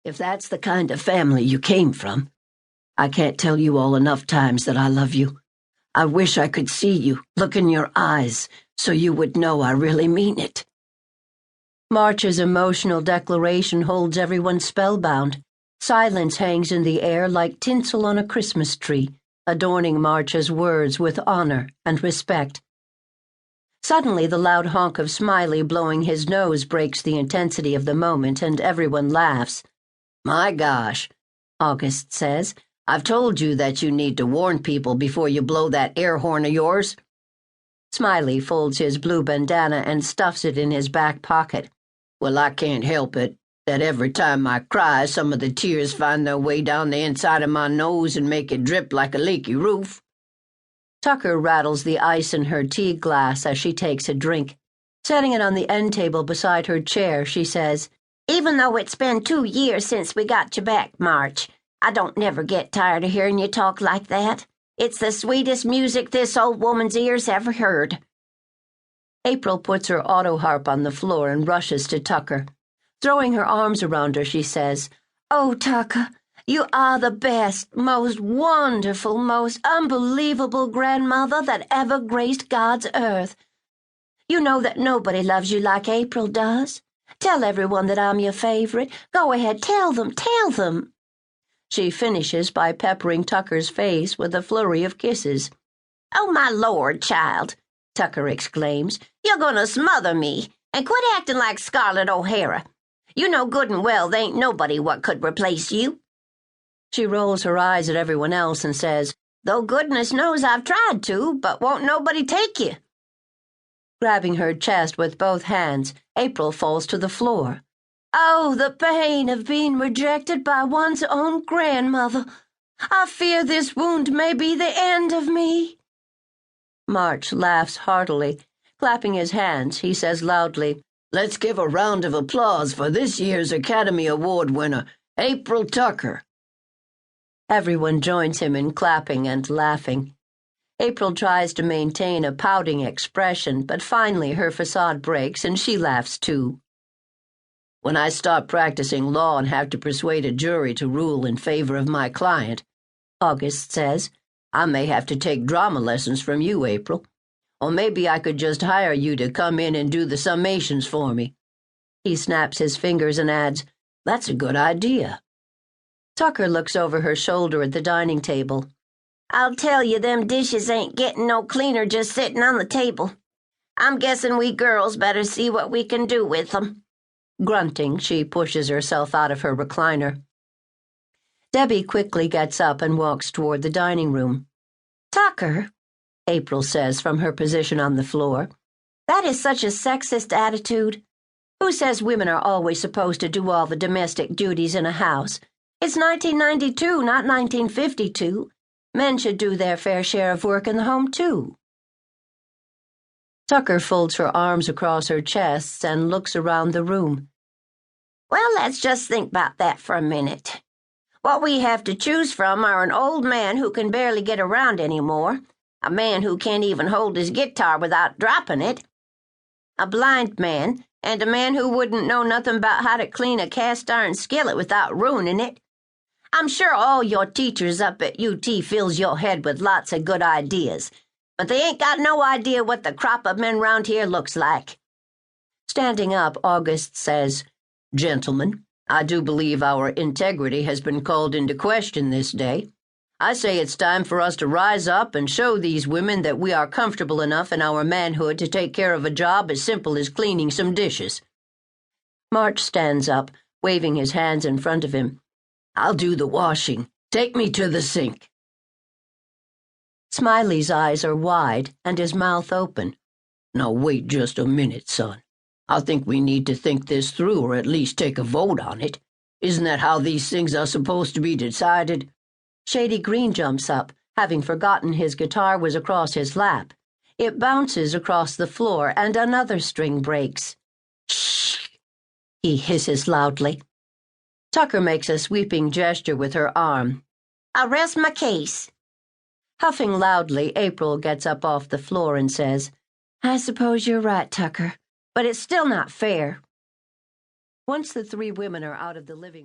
if that's the kind of family you came from, I can't tell you all enough times that I love you. I wish I could see you, look in your eyes, so you would know I really mean it." March's emotional declaration holds everyone spellbound. Silence hangs in the air like tinsel on a Christmas tree, adorning March's words with honor and respect. Suddenly, the loud honk of Smiley blowing his nose breaks the intensity of the moment, and everyone laughs. "My gosh," August says, "I've told you that you need to warn people before you blow that air horn of yours." Smiley folds his blue bandana and stuffs it in his back pocket. "Well, I can't help it, that every time I cry, some of the tears find their way down the inside of my nose and make it drip like a leaky roof." Tucker rattles the ice in her tea glass as she takes a drink. Setting it on the end table beside her chair, she says, "Even though it's been 2 years since we got you back, March, I don't never get tired of hearing you talk like that. It's the sweetest music this old woman's ears ever heard." April puts her auto harp on the floor and rushes to Tucker. Throwing her arms around her, she says, "Oh, Tucker, you are the best, most wonderful, most unbelievable grandmother that ever graced God's earth. You know that nobody loves you like April does. Tell everyone that I'm your favorite. Go ahead, tell them, tell them." She finishes by peppering Tucker's face with a flurry of kisses. "Oh, my Lord, child," Tucker exclaims, "you're gonna smother me, and quit acting like Scarlett O'Hara. You know good and well there ain't nobody what could replace you." She rolls her eyes at everyone else and says, "Though goodness knows I've tried to, but won't nobody take you." Grabbing her chest with both hands, April falls to the floor. "Oh, the pain of being rejected by one's own grandmother. I fear this wound may be the end of me." March laughs heartily. Clapping his hands, he says loudly, "Let's give a round of applause for this year's Academy Award winner, April Tucker." Everyone joins him in clapping and laughing. April tries to maintain a pouting expression, but finally her facade breaks and she laughs too. "When I start practicing law and have to persuade a jury to rule in favor of my client," August says, "I may have to take drama lessons from you, April. Or maybe I could just hire you to come in and do the summations for me." He snaps his fingers and adds, "That's a good idea." Tucker looks over her shoulder at the dining table. "I'll tell you, them dishes ain't getting no cleaner just sitting on the table. I'm guessing we girls better see what we can do with them." Grunting, she pushes herself out of her recliner. Debbie quickly gets up and walks toward the dining room. "Tucker," April says from her position on the floor, "that is such a sexist attitude. Who says women are always supposed to do all the domestic duties in a house? It's 1992, not 1952. Men should do their fair share of work in the home, too." Tucker folds her arms across her chest and looks around the room. "Well, let's just think about that for a minute. What we have to choose from are an old man who can barely get around anymore, a man who can't even hold his guitar without dropping it, a blind man, and a man who wouldn't know nothing about how to clean a cast-iron skillet without ruining it. I'm sure all your teachers up at UT fills your head with lots of good ideas, but they ain't got no idea what the crop of men round here looks like." Standing up, August says, "Gentlemen, I do believe our integrity has been called into question this day. I say it's time for us to rise up and show these women that we are comfortable enough in our manhood to take care of a job as simple as cleaning some dishes." March stands up, waving his hands in front of him. "I'll do the washing. Take me to the sink." Smiley's eyes are wide and his mouth open. "Now wait just a minute, son. I think we need to think this through or at least take a vote on it. Isn't that how these things are supposed to be decided?" Shady Green jumps up, having forgotten his guitar was across his lap. It bounces across the floor and another string breaks. "Shh!" he hisses loudly. Tucker makes a sweeping gesture with her arm. "I rest my case." Huffing loudly, April gets up off the floor and says, "I suppose you're right, Tucker, but it's still not fair." Once the three women are out of the living room,